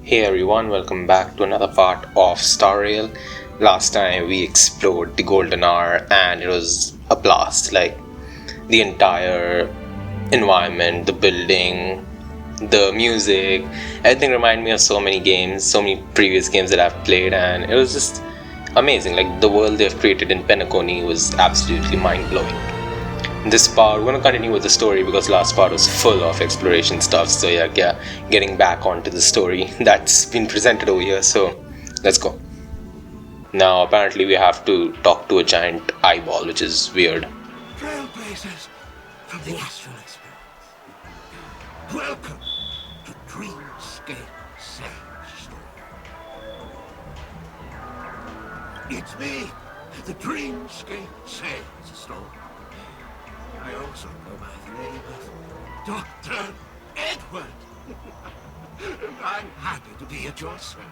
Hey everyone, welcome back to another part of Star Rail. Last time we explored the Golden Hour and it was a blast. Like the entire environment, the building, the music, everything reminded me of so many games, so many previous games that I've played, and it was just amazing. Like the world they've created in Penacony was absolutely mind blowing. This part we're gonna continue with the story because last part was full of exploration stuff. So yeah, getting back onto the story that's been presented over here. So let's go. Now apparently we have to talk to a giant eyeball, which is weird. Trailblazers from the astral experience. Welcome to Dreamscape Sage Story. It's me, the Dreamscape Sage Story. I also go by the name of Dr. Edward. And I'm happy to be at your service.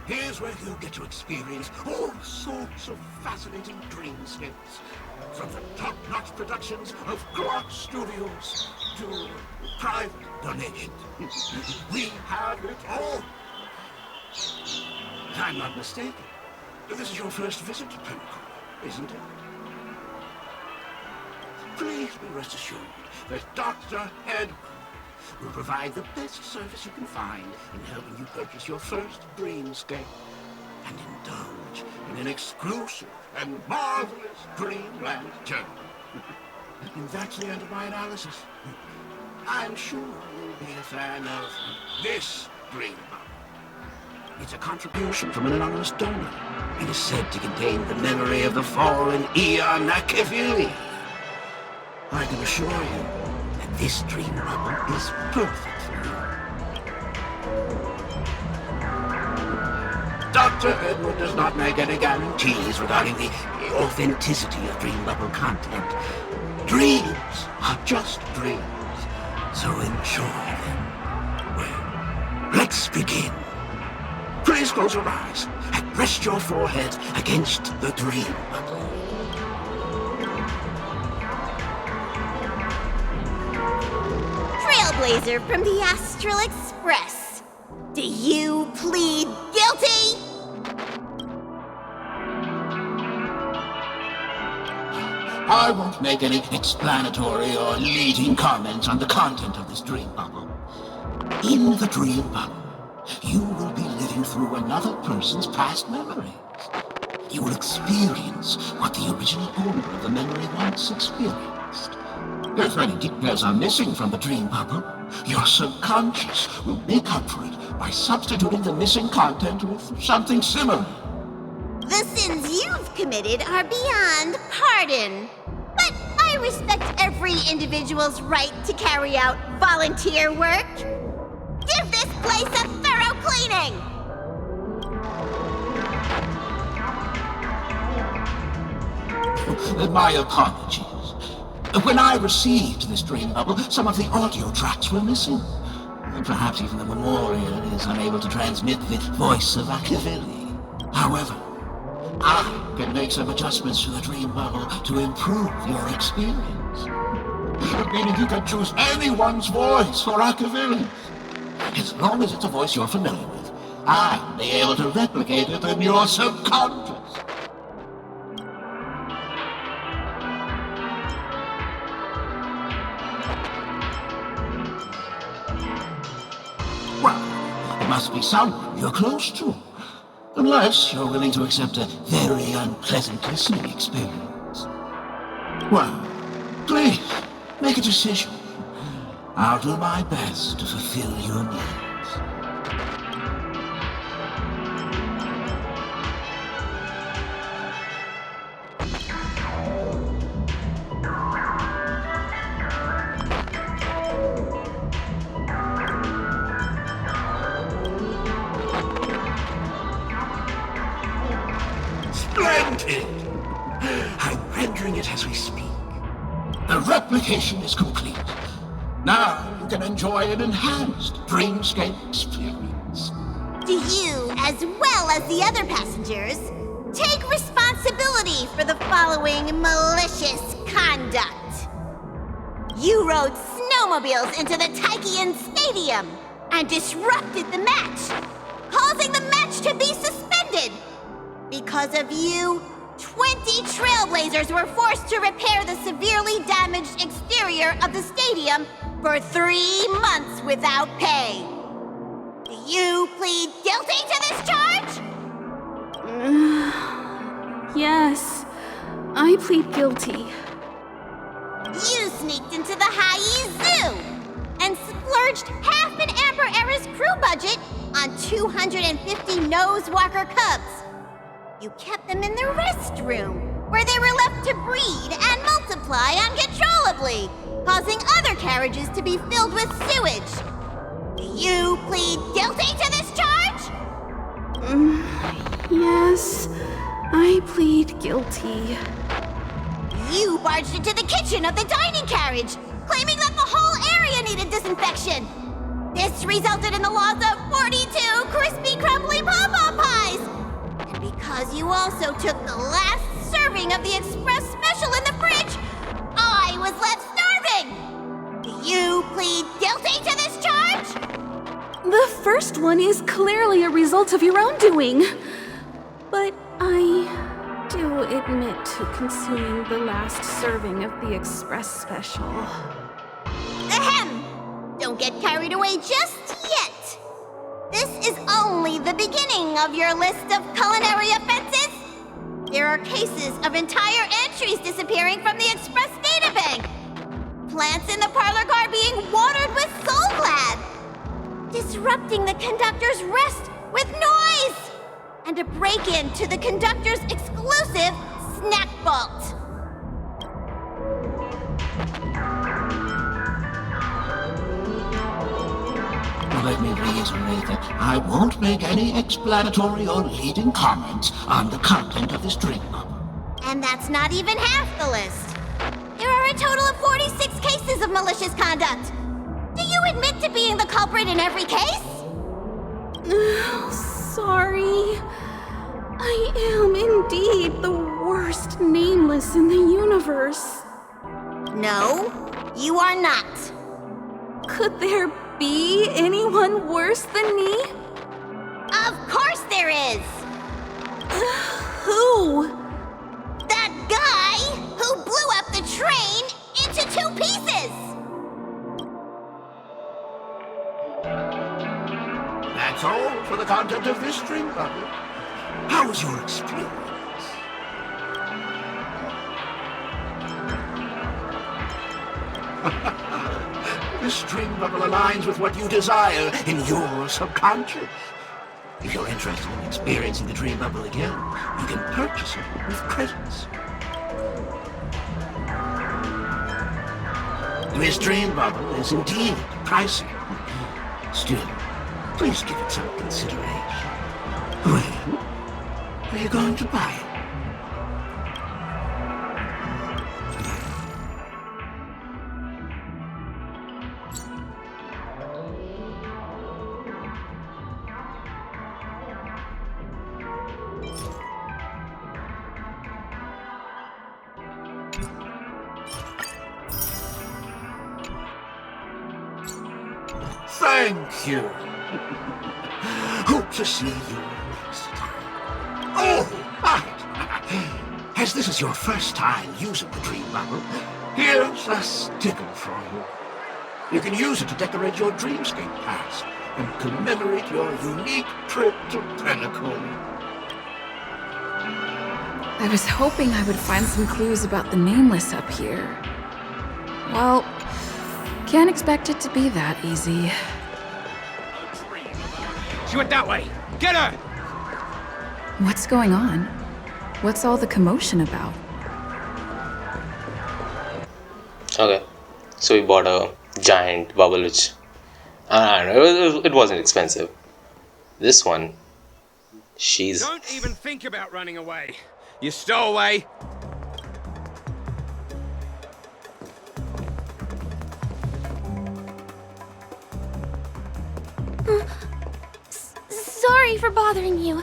Here's where you get to experience all sorts of fascinating dreamscapes. From the top-notch productions of Glock Studios to private donations. We have it all. If I'm not mistaken, this is your first visit to Pinnacle, isn't it? Please be rest assured that Dr. Edward will provide the best service you can find in helping you purchase your first dreamscape and indulge in an exclusive and marvelous dreamland journey. And that's the end of my analysis. I'm sure you'll be a fan of this dream bubble. It's a contribution from an anonymous donor. It is said to contain the memory of the fallen Eon Nakavili. I can assure you that this dream bubble is perfect for you. Dr. Edward does not make any guarantees regarding the authenticity of dream bubble content. Dreams are just dreams, so enjoy them. Well, let's begin. Please close your eyes and rest your forehead against the dream bubble. Trailblazer from the Astral Express. Do you plead guilty? I won't make any explanatory or leading comments on the content of this dream bubble. In the dream bubble, you will be living through another person's past memories. You will experience what the original owner of the memory once experienced. If any details are missing from the dream bubble, your subconscious will make up for it by substituting the missing content with something similar. The sins you've committed are beyond pardon. But I respect every individual's right to carry out volunteer work. Give this place a thorough cleaning! My apologies. When I received this dream bubble, some of the audio tracks were missing. Perhaps even the memorial is unable to transmit the voice of Akavili. However, I can make some adjustments to the dream bubble to improve your experience. Meaning you can choose anyone's voice for Akavili. As long as it's a voice you're familiar with, I'll be able to replicate it in your subconscious. Well, it must be someone you're close to. Unless you're willing to accept a very unpleasant listening experience. Well, please, make a decision. I'll do my best to fulfill your needs. Splendid! I'm rendering it as we speak. The replication is complete. Now you can enjoy an enhanced dreamscape experience. Do you, as well as the other passengers, take responsibility for the following malicious conduct? You rode snowmobiles into the Taikian Stadium and disrupted the match, causing the match to be suspended. Because of you, 20 Trailblazers were forced to repair the severely damaged exterior of the stadium for 3 months without pay. Do you plead guilty to this charge? Yes, I plead guilty. You sneaked into the High Zoo and splurged half an Amber Era's crew budget on 250 Nosewalker cubs. You kept them in the restroom, where they were left to breed and multiply uncontrollably, causing other carriages to be filled with sewage. Do you plead guilty to this charge? Yes, I plead guilty. You barged into the kitchen of the dining carriage, claiming that the whole area needed disinfection. This resulted in the loss of 42 crispy, crumbly pom-pom pies. And because you also took the last serving of the express special in the fridge, I was left starving. Do you plead guilty to this charge? The first one is clearly a result of your own doing. But I do admit to consuming the last serving of the express special. Ahem! Don't get carried away just yet. This is only the beginning of your list of culinary offenses. There are cases of entire entries disappearing from the express databank. Plants in the parlor car being watered with Soul Glad. Disrupting the conductor's rest with noise. And a break-in to the conductor's exclusive snack vault. Let me reiterate that I won't make any explanatory or leading comments on the content of this drink bubble. And that's not even half the list. There are a total of 46 cases of malicious conduct. Do you admit to being the culprit in every case? Sorry. I am indeed the worst nameless in the universe. No, you are not. Could there be anyone worse than me? Of course there is! Who? That guy who blew up the train into 2 pieces! That's all for the content of this drink bubble. How was your experience? This string bubble aligns with what you desire in your subconscious. If you're interested in experiencing the dream bubble again, you can purchase it with credits. This dream bubble is indeed pricey. Still, please give it some consideration. When are you going to buy it? Thank you. Hope to see you next time. Oh, right. As this is your first time using the dream bubble, here's a sticker for you. You can use it to decorate your dreamscape past and commemorate your unique trip to Pinnacle. I was hoping I would find some clues about the Nameless up here. Well, can't expect it to be that easy. She went that way! Get her! What's going on? What's all the commotion about? Okay, so we bought a giant bubble, which I don't know, it wasn't expensive. This one, she's Don't even think about running away. You stowaway. Sorry for bothering you.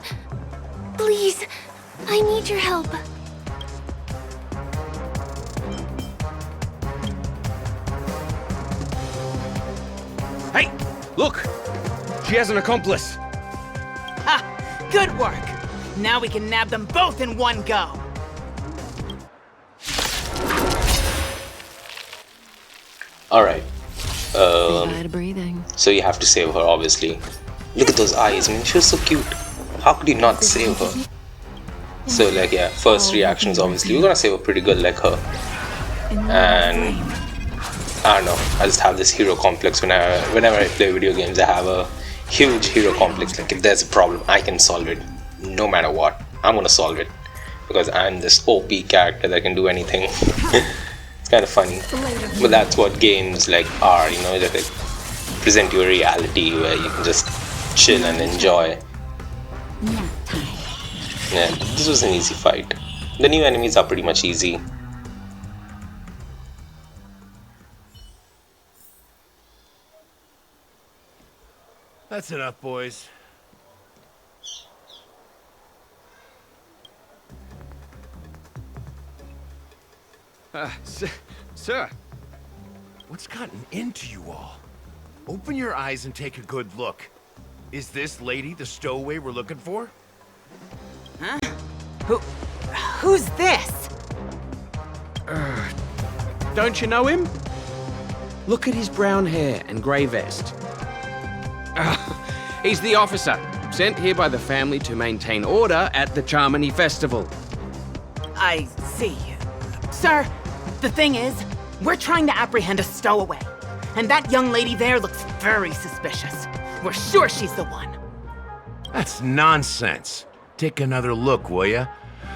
Please, I need your help. Hey, look! She has an accomplice. Ha! Good work! Now we can nab them both in one go! Alright. Breathing. So you have to save her, obviously. Look at those eyes, man. She was so cute. How could you not save her? So, like, yeah, first reactions, obviously. We're gonna save a pretty girl like her. And I don't know. I just have this hero complex whenever I play video games. I have a huge hero complex. Like, if there's a problem, I can solve it. No matter what, I'm gonna solve it. Because I'm this OP character that can do anything. It's kind of funny. But that's what games like are, you know, that they present you a reality where you can just chill and enjoy. Yeah, this was an easy fight. The new enemies are pretty much easy. That's enough, boys. Sir. What's gotten into you all? Open your eyes and take a good look. Is this lady the stowaway we're looking for? Huh? Who's this? Don't you know him? Look at his brown hair and grey vest. He's the officer, sent here by the family to maintain order at the Charmony Festival. I see. Sir, the thing is, we're trying to apprehend a stowaway. And that young lady there looks very suspicious. We're sure she's the one. That's nonsense. Take another look, will ya?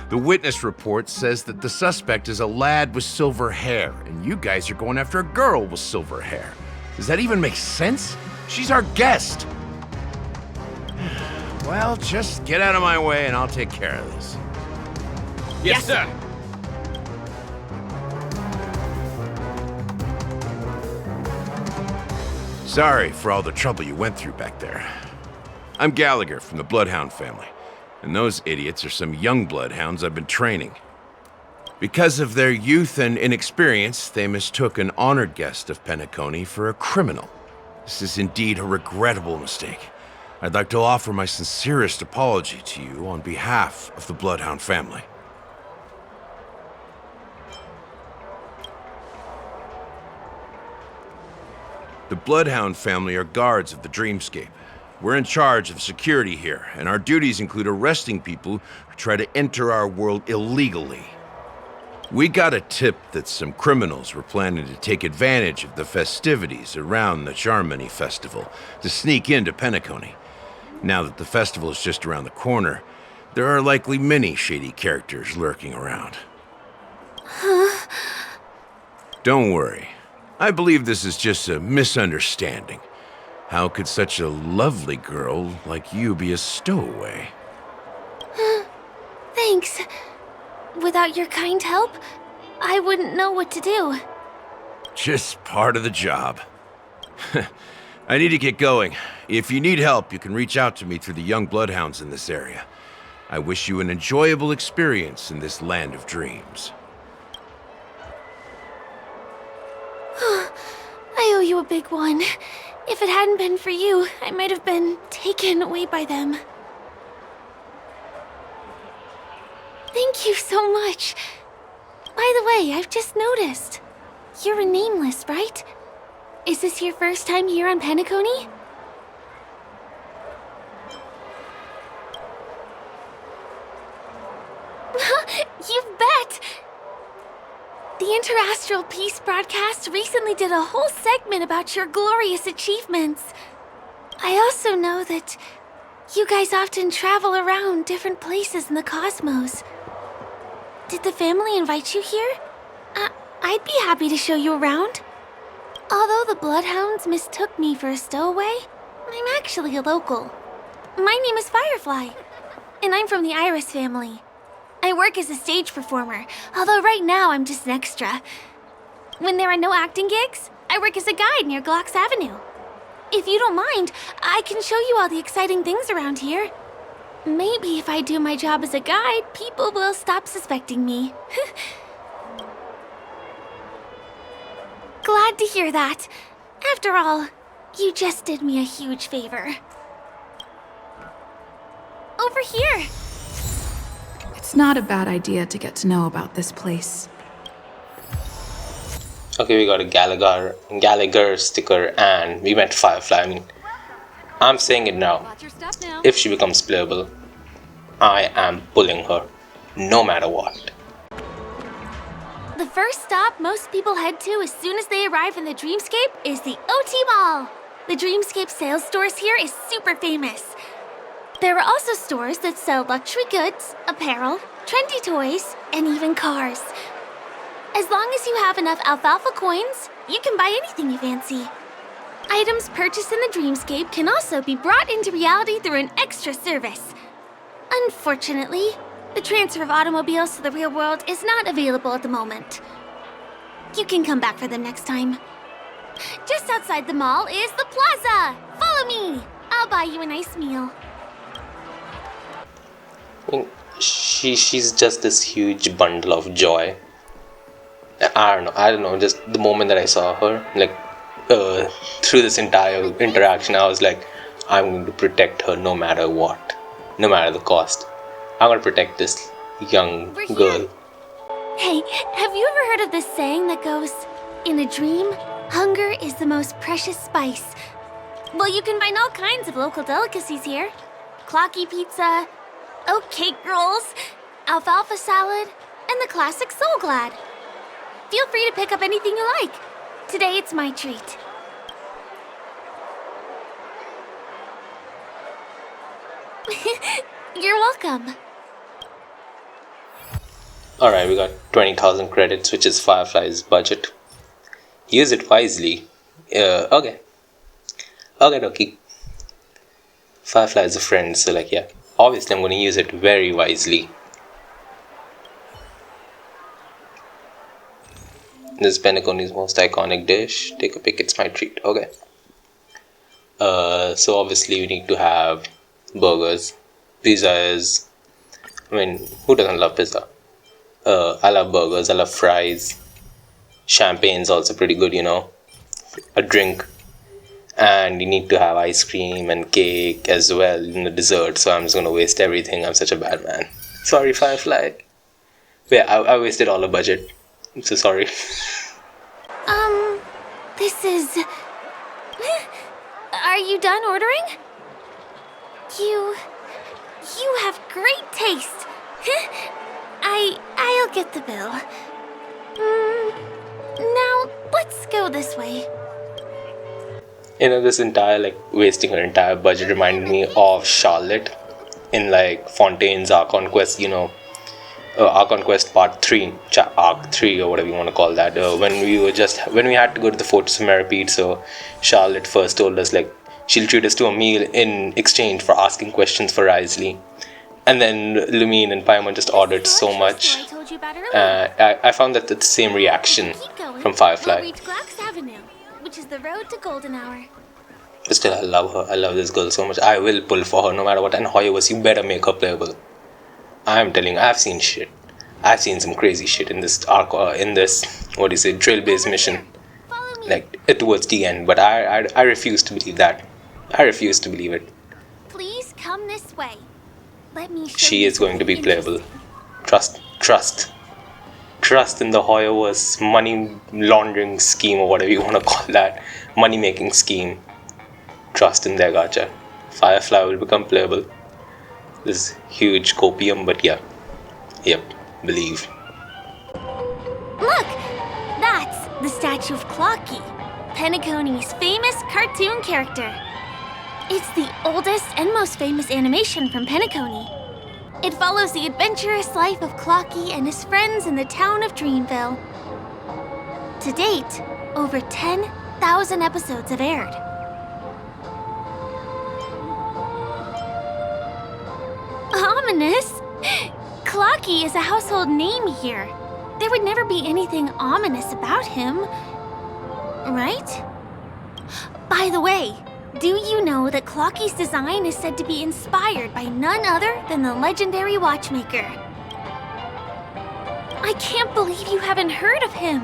The witness report says that the suspect is a lad with silver hair, and you guys are going after a girl with silver hair. Does that even make sense? She's our guest. Well, just get out of my way and I'll take care of this. Yes, sir. Sorry for all the trouble you went through back there. I'm Gallagher from the Bloodhound family, and those idiots are some young Bloodhounds I've been training. Because of their youth and inexperience, they mistook an honored guest of Penacony for a criminal. This is indeed a regrettable mistake. I'd like to offer my sincerest apology to you on behalf of the Bloodhound family. The Bloodhound family are guards of the Dreamscape. We're in charge of security here, and our duties include arresting people who try to enter our world illegally. We got a tip that some criminals were planning to take advantage of the festivities around the Charmony Festival to sneak into Penacony. Now that the festival is just around the corner, there are likely many shady characters lurking around. Huh? Don't worry. I believe this is just a misunderstanding. How could such a lovely girl like you be a stowaway? Thanks. Without your kind help, I wouldn't know what to do. Just part of the job. I need to get going. If you need help, you can reach out to me through the young bloodhounds in this area. I wish you an enjoyable experience in this land of dreams. I owe you a big one. If it hadn't been for you, I might have been taken away by them. Thank you so much. By the way, I've just noticed. You're a nameless, right? Is this your first time here on Penacony? You bet! The Interastral Peace broadcast recently did a whole segment about your glorious achievements. I also know that you guys often travel around different places in the cosmos. Did the family invite you here? I'd be happy to show you around. Although the Bloodhounds mistook me for a stowaway, I'm actually a local. My name is Firefly, and I'm from the Iris family. I work as a stage performer, although right now I'm just an extra. When there are no acting gigs, I work as a guide near Glocks Avenue. If you don't mind, I can show you all the exciting things around here. Maybe if I do my job as a guide, people will stop suspecting me. Glad to hear that. After all, you just did me a huge favor. here. It's not a bad idea to get to know about this place. Okay, we got a Gallagher sticker, and we met Firefly. I mean, I'm saying it now. Watch your step now. If she becomes playable, I am pulling her, no matter what. The first stop most people head to as soon as they arrive in the Dreamscape is the OT Mall. The Dreamscape sales stores here is super famous. There are also stores that sell luxury goods, apparel, trendy toys, and even cars. As long as you have enough alfalfa coins, you can buy anything you fancy. Items purchased in the Dreamscape can also be brought into reality through an extra service. Unfortunately, the transfer of automobiles to the real world is not available at the moment. You can come back for them next time. Just outside the mall is the plaza! Follow me! I'll buy you a nice meal. I mean, she's just this huge bundle of joy. I don't know, just the moment that I saw her, like, through this entire interaction, I was like, I'm going to protect her no matter what, no matter the cost. I'm going to protect this young girl. Hey, have you ever heard of this saying that goes, in a dream, hunger is the most precious spice? Well, you can find all kinds of local delicacies here. Clocky pizza, oat cake rolls, alfalfa salad, and the classic Soul Glad. Feel free to pick up anything you like. Today it's my treat. You're welcome. Alright, we got 20,000 credits, which is Firefly's budget. Use it wisely. Okay. Okay. Firefly is a friend, so like, yeah. Obviously, I'm going to use it very wisely. This is Penacony's most iconic dish. Take a pic, it's my treat. Okay. So obviously we need to have burgers. Pizza is... I mean, who doesn't love pizza? I love burgers, I love fries. Champagne's also pretty good, you know. A drink. And you need to have ice cream and cake as well in the dessert. So I'm just going to waste everything. I'm such a bad man. Sorry, Firefly. Yeah, I wasted all the budget. I'm so sorry. This is... Are you done ordering? You have great taste. I'll get the bill. Now, let's go this way. You know, this entire, like, wasting her entire budget reminded me of Charlotte in, like, Fontaine's Ark on Quest, you know, Ark on Quest Part 3, Arc 3 or whatever you want to call that, when we had to go to the Fortress of Meripede. So Charlotte first told us, like, she'll treat us to a meal in exchange for asking questions for Risley. And then Lumine and Paimon just ordered so much. I found that the same reaction from Firefly. We'll reach Glax Avenue, which is the road to Golden Hour. But still, I love her. I love this girl so much. I will pull for her no matter what. And HoYoverse, you better make her playable. I'm telling you, I've seen shit. I've seen some crazy shit in this arc, drill-based mission. Like, towards the end. But I refuse to believe that. I refuse to believe it. Please come this way. Let me show She you is going to be something playable. Trust in the HoYoverse money laundering scheme, or whatever you want to call that. Money making scheme. Trust in their gacha. Firefly will become playable. This huge copium, but yeah. Yep, believe. Look! That's the statue of Clocky, Penacony's famous cartoon character. It's the oldest and most famous animation from Penacony. It follows the adventurous life of Clocky and his friends in the town of Dreamville. To date, over 10,000 episodes have aired. Ominous? Clocky is a household name here. There would never be anything ominous about him, right? By the way, do you know that Clocky's design is said to be inspired by none other than the legendary watchmaker? I can't believe you haven't heard of him.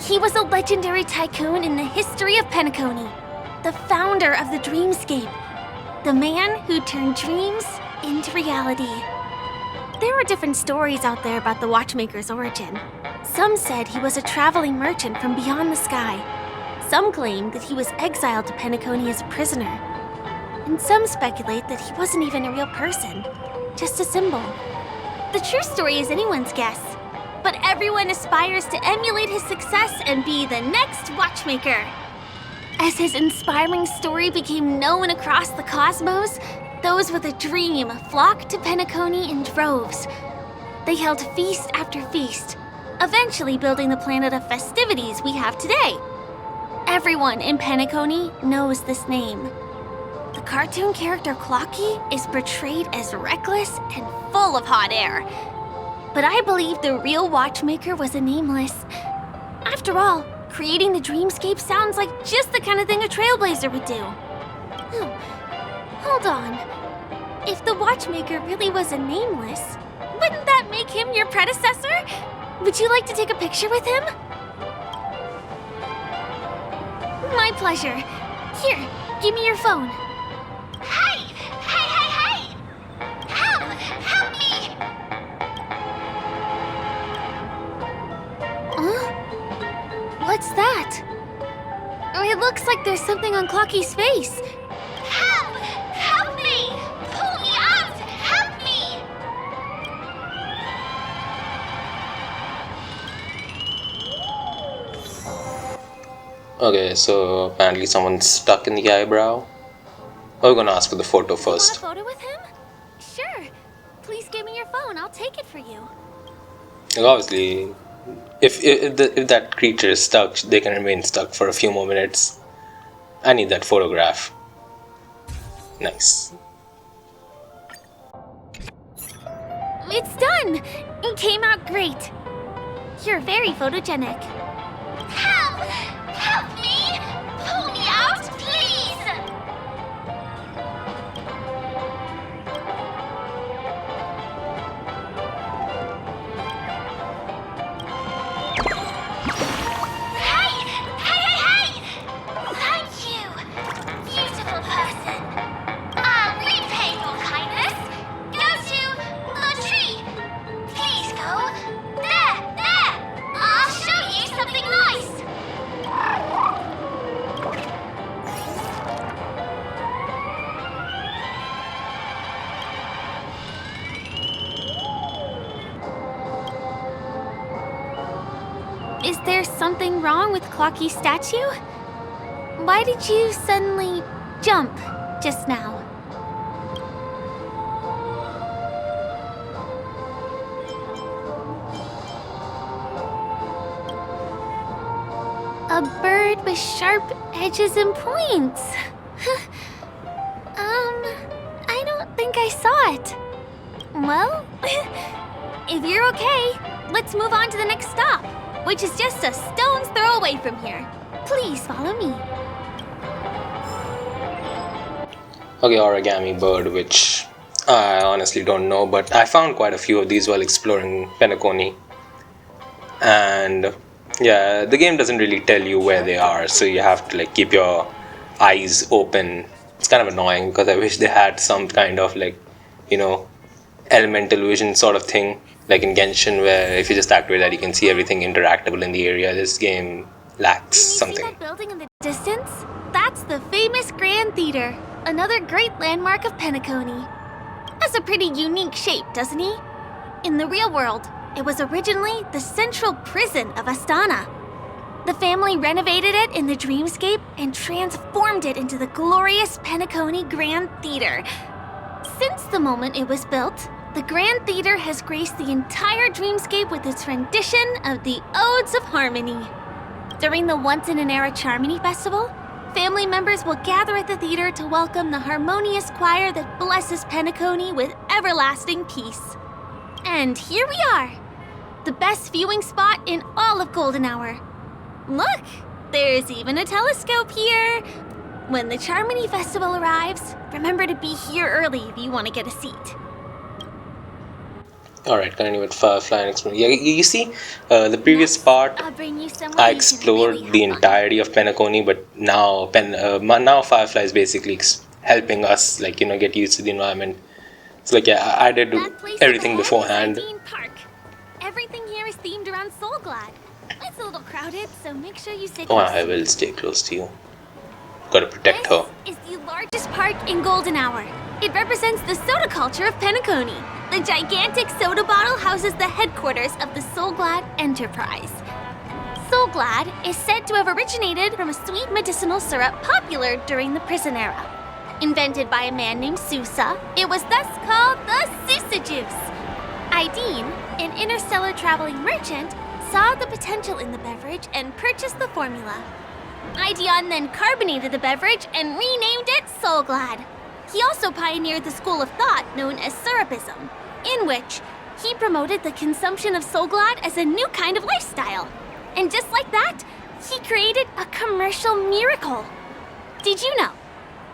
He was a legendary tycoon in the history of Penacony, the founder of the Dreamscape, the man who turned dreams into reality. There are different stories out there about the Watchmaker's origin. Some said he was a traveling merchant from beyond the sky. Some claim that he was exiled to Penacony as a prisoner. And some speculate that he wasn't even a real person, just a symbol. The true story is anyone's guess, but everyone aspires to emulate his success and be the next Watchmaker. As his inspiring story became known across the cosmos, those with a dream flocked to Penacony in droves. They held feast after feast, eventually building the planet of festivities we have today. Everyone in Penacony knows this name. The cartoon character Clocky is portrayed as reckless and full of hot air. But I believe the real Watchmaker was a nameless. After all, creating the dreamscape sounds like just the kind of thing a trailblazer would do. Hold on. If the Watchmaker really was a nameless, wouldn't that make him your predecessor? Would you like to take a picture with him? My pleasure. Here, give me your phone. Hey! Hey, hey, hey! Help! Help me! Huh? What's that? It looks like there's something on Clocky's face. Help! Help me! Pull me out! Help me! Okay, so apparently someone's stuck in the eyebrow. We're gonna ask for the photo first. You want a photo with him? Sure. Please give me your phone. I'll take it for you. Like obviously, if that creature is stuck, they can remain stuck for a few more minutes. I need that photograph. Nice. It's done! It came out great. You're very photogenic. Help! Help me! Pull me out, please! Hey! Hey, hey, hey! Thank you, beautiful person. I'll repay your kindness. Go to the tree. Please go. There! I'll show you something nice. Is there something wrong with Clocky's statue? Why did you suddenly jump just now? A bird with sharp edges and points. I don't think I saw it. Well, if you're okay, let's move on to the next stop, which is just a stone's throw away from here. Please follow me. Okay, origami bird, which I honestly don't know, but I found quite a few of these while exploring Penacony. And yeah, the game doesn't really tell you where they are, so you have to like keep your eyes open. It's kind of annoying because I wish they had some kind of like, you know, elemental vision sort of thing, like in Genshin, where if you just activate that you can see everything interactable in the area. This game lacks something. See that building in the distance? That's the famous Grand Theater, another great landmark of Penacony. Has a pretty unique shape, doesn't he? In the real world, it was originally the central prison of Astana. The family renovated it in the dreamscape and transformed it into the glorious Penacony Grand Theater. Since the moment it was built, the Grand Theater has graced the entire dreamscape with its rendition of the Odes of Harmony. During the once-in-an-era Charmony Festival, family members will gather at the theater to welcome the harmonious choir that blesses Penacony with everlasting peace. And here we are, the best viewing spot in all of Golden Hour. Look, there's even a telescope here. When the Charmony Festival arrives, remember to be here early if you want to get a seat. Alright, continue with Firefly and explore. Yeah, you see, the previous part, I'll bring you somewhere I you can explored really the have fun. entirety of Penacony, but now now Firefly is basically helping us, like, you know, get used to the environment. It's like, yeah, I did That place everything up ahead is beforehand. Ardeen Park. Everything here is themed around Soulglad. It's a little crowded, so make sure you stay Oh, close. I will stay close to you. Gotta protect This her. is the largest park in Golden Hour. It represents the soda culture of Penacony. The gigantic soda bottle houses the headquarters of the Soulglad Enterprise. Soulglad is said to have originated from a sweet medicinal syrup popular during the prison era. Invented by a man named Sousa, it was thus called the Sousa Juice. Ideen, an interstellar traveling merchant, saw the potential in the beverage and purchased the formula. Ideon then carbonated the beverage and renamed it Soulglad. He also pioneered the school of thought known as Syrupism, in which he promoted the consumption of Soulglad as a new kind of lifestyle. And just like that, he created a commercial miracle. Did you know?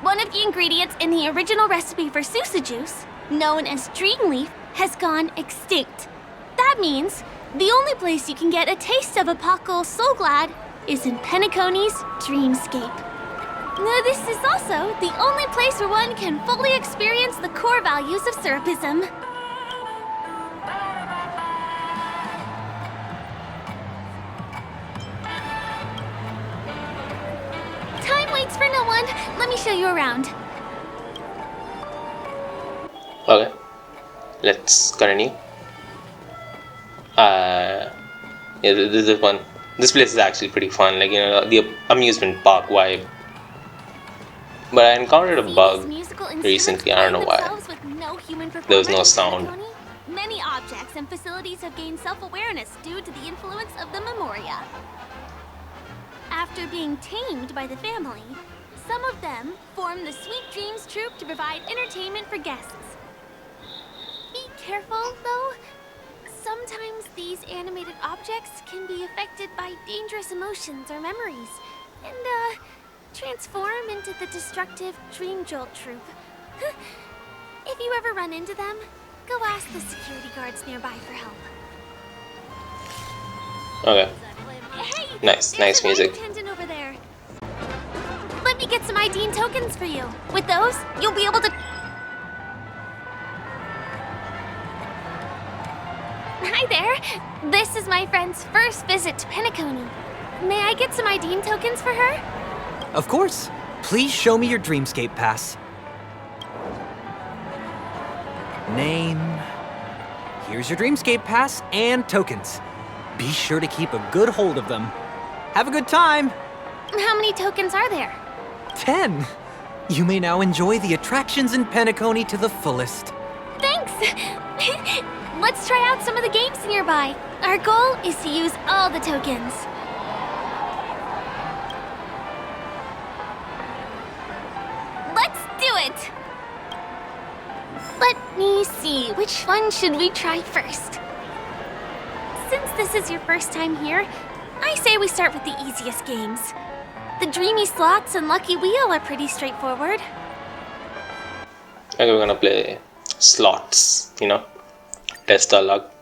One of the ingredients in the original recipe for Sousa Juice, known as Dreamleaf, has gone extinct. That means the only place you can get a taste of Apocal Soulglad is in Penacony's Dreamscape. Now, this is also the only place where one can fully experience the core values of Syrupism. Time waits for no one. Let me show you around. Okay, let's continue. Yeah, this is fun. This place is actually pretty fun, like, you know, the amusement park vibe. But I encountered a bug recently, I don't know why. There was no sound. Many objects and facilities have gained self-awareness due to the influence of the Memoria. After being tamed by the family, some of them form the Sweet Dreams Troupe to provide entertainment for guests. Be careful, though. Sometimes these animated objects can be affected by dangerous emotions or memories, and, transform into the destructive Dream Jolt Troupe. If you ever run into them, go ask the security guards nearby for help. Okay, Hey, nice there's a music. flight attendant over there. Let me get some Ideen tokens for you. With those, you'll be able to... Hi there. This is my friend's first visit to Penacony. May I get some Ideen tokens for her? Of course. Please show me your Dreamscape pass. Name. Here's your Dreamscape pass and tokens. Be sure to keep a good hold of them. Have a good time. How many tokens are there? 10. You may now enjoy the attractions in Penacony to the fullest. Thanks! Let's try out some of the games nearby. Our goal is to use all the tokens. Let's do it! Let me see, which one should we try first? Since this is your first time here, I say we start with the easiest games. The Dreamy Slots and Lucky Wheel are pretty straightforward. Okay, we're gonna play slots, you know, test our luck.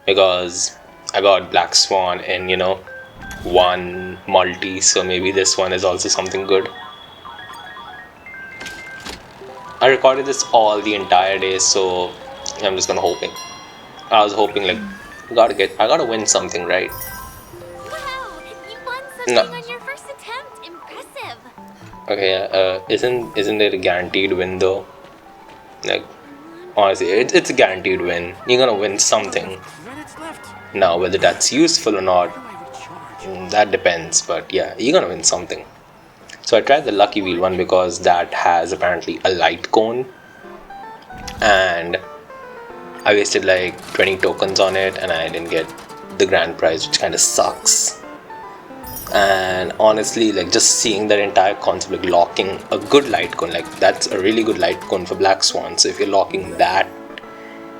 Because I got Black Swan in, you know, one multi, so maybe this one is also something good. I recorded this all the entire day, so I'm just gonna hoping. I was hoping, like, I gotta win something, right? Wow, you won something No. on your first attempt. Impressive. Okay, isn't there a guaranteed win though? Like, honestly, it's a guaranteed win. You're gonna win something. Now, whether that's useful or not, that depends. But yeah, you're gonna win something. So I tried the Lucky Wheel one because that has apparently a light cone, and I wasted like 20 tokens on it, and I didn't get the grand prize, which kind of sucks. And honestly, like, just seeing that entire concept, like locking a good light cone, like that's a really good light cone for Black Swan. So if you're locking that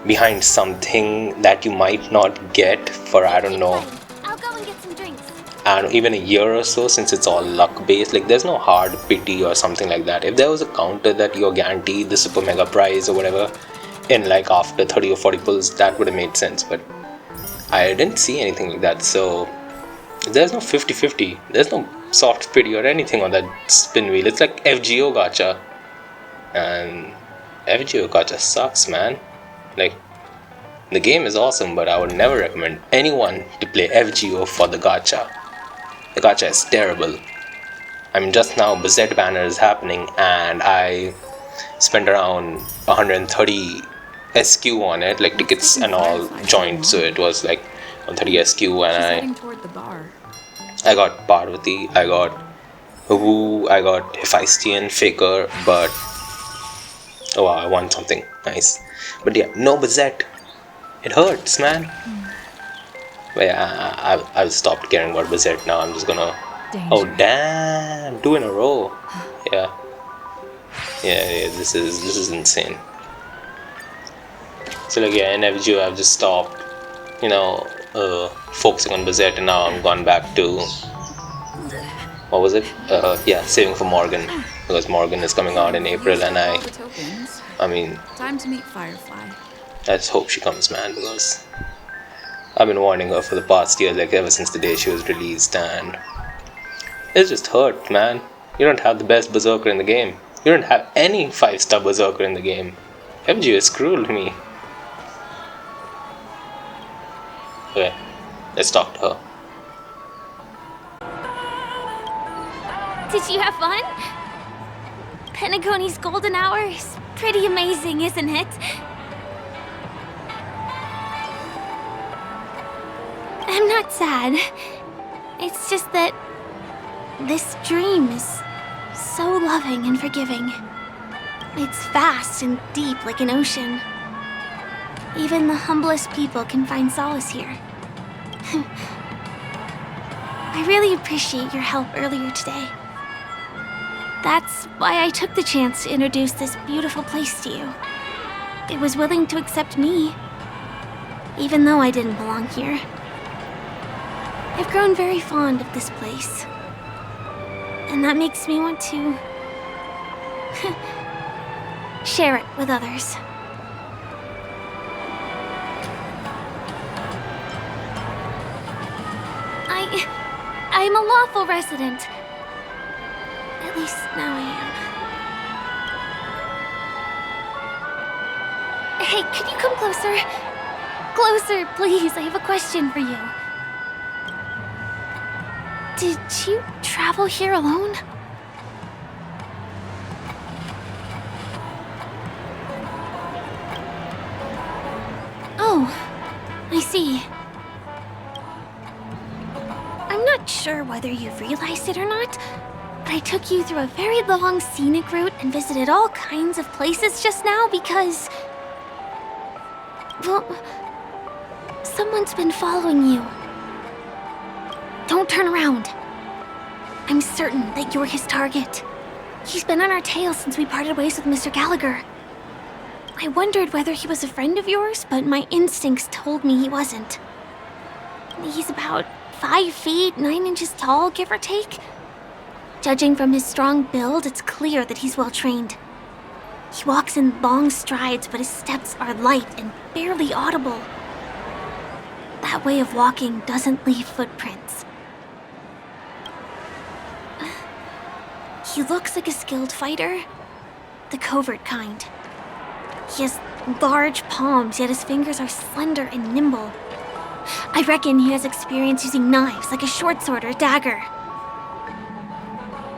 behind something that you might not get for, I don't know, I'll go and get some drinks. and even a year or so, since it's all luck based, like there's no hard pity or something like that. If there was a counter that you're guaranteed the super mega prize or whatever in like after 30 or 40 pulls, that would have made sense, but I didn't see anything like that. So there's no 50-50, there's no soft pity or anything on that spin wheel. It's like FGO gacha, and FGO Gacha sucks, man. Like, the game is awesome, but I would never recommend anyone to play FGO for the gacha. The gacha is terrible. I mean, just now Bazette banner is happening and I spent around 130 SQ on it, like tickets and all joined, so it was like 130 SQ, and I got Parvati, I got Woo, I got Hephaestion, Faker, but oh wow, I won something nice. But yeah, no Bazette. It hurts, man. But yeah, I've stopped caring about Bazette now. I'm just gonna. Oh damn! 2 in a row. Yeah. Yeah. This is insane. So like yeah, in FGO I've just stopped, focusing on Bazette, and now I'm gone back to what was it? Yeah, saving for Morgan, because Morgan is coming out in April, and I mean, time to meet Firefly. I just hope she comes, man, because I've been warning her for the past year, like ever since the day she was released, and it's just hurt, man. You don't have the best berserker in the game. You don't have any 5-star berserker in the game. FGO is cruel to me. Okay, let's talk to her. Did you have fun? Penacony's golden hour is pretty amazing, isn't it? I'm not sad. It's just that this dream is so loving and forgiving. It's vast and deep like an ocean. Even the humblest people can find solace here. I really appreciate your help earlier today. That's why I took the chance to introduce this beautiful place to you. It was willing to accept me, even though I didn't belong here. I've grown very fond of this place, and that makes me want to share it with others. I'm a lawful resident. At least now I am. Hey, could you come closer? Closer, please. I have a question for you. Did you travel here alone? Oh, I see. I'm not sure whether you've realized it or not, but I took you through a very long scenic route and visited all kinds of places just now because, well, someone's been following you. Don't turn around. I'm certain that you're his target. He's been on our tail since we parted ways with Mr. Gallagher. I wondered whether he was a friend of yours, but my instincts told me he wasn't. He's about 5 feet, 9 inches tall, give or take. Judging from his strong build, it's clear that he's well trained. He walks in long strides, but his steps are light and barely audible. That way of walking doesn't leave footprints. He looks like a skilled fighter, the covert kind. He has large palms, yet his fingers are slender and nimble. I reckon he has experience using knives, like a short sword or dagger.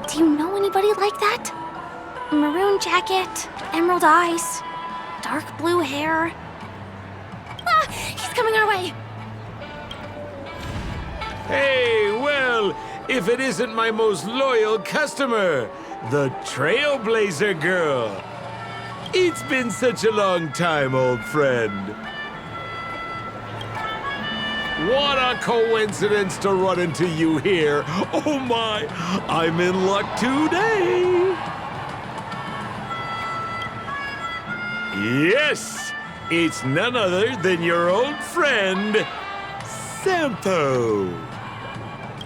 Do you know anybody like that? Maroon jacket, emerald eyes, dark blue hair. Ah, he's coming our way. Hey, well, if it isn't my most loyal customer, the Trailblazer Girl. It's been such a long time, old friend. What a coincidence to run into you here. Oh my, I'm in luck today. Yes, it's none other than your old friend, Sampo.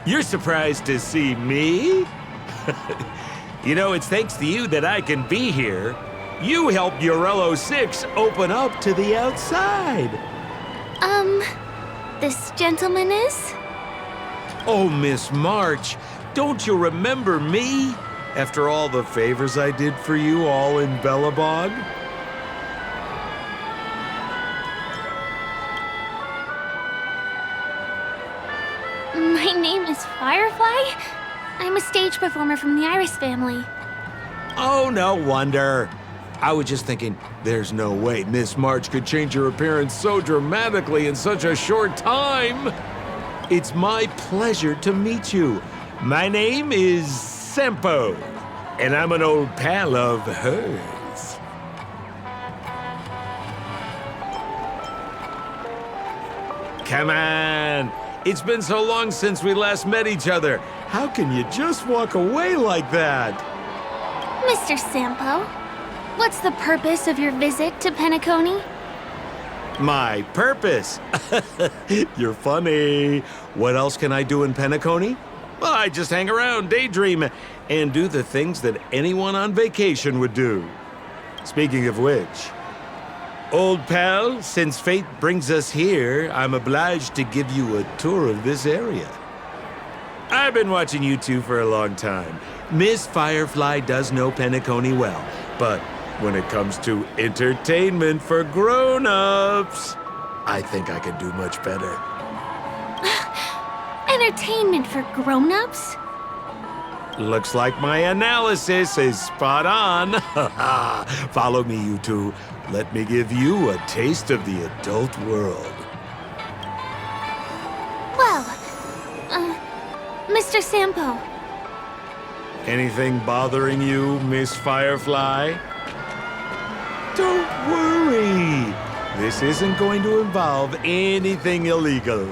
You're surprised to see me? You know, it's thanks to you that I can be here. You helped Urello 6 open up to the outside. This gentleman is? Oh, Miss March, don't you remember me? After all the favors I did for you all in Bellabog? My name is Firefly. I'm a stage performer from the Iris family. Oh, no wonder. I was just thinking, there's no way Miss March could change her appearance so dramatically in such a short time. It's my pleasure to meet you. My name is Sempo, and I'm an old pal of hers. Come on. It's been so long since we last met each other. How can you just walk away like that? Mr. Sampo, what's the purpose of your visit to Penacony? My purpose? You're funny. What else can I do in Penacony? Well, I just hang around, daydream, and do the things that anyone on vacation would do. Speaking of which, old pal, since fate brings us here, I'm obliged to give you a tour of this area. I've been watching you two for a long time. Miss Firefly does know Penacony well, but when it comes to entertainment for grown-ups, I think I can do much better. Entertainment for grown-ups? Looks like my analysis is spot on. Follow me, you two. Let me give you a taste of the adult world. Well, Mr. Sampo. Anything bothering you, Miss Firefly? Don't worry. This isn't going to involve anything illegal.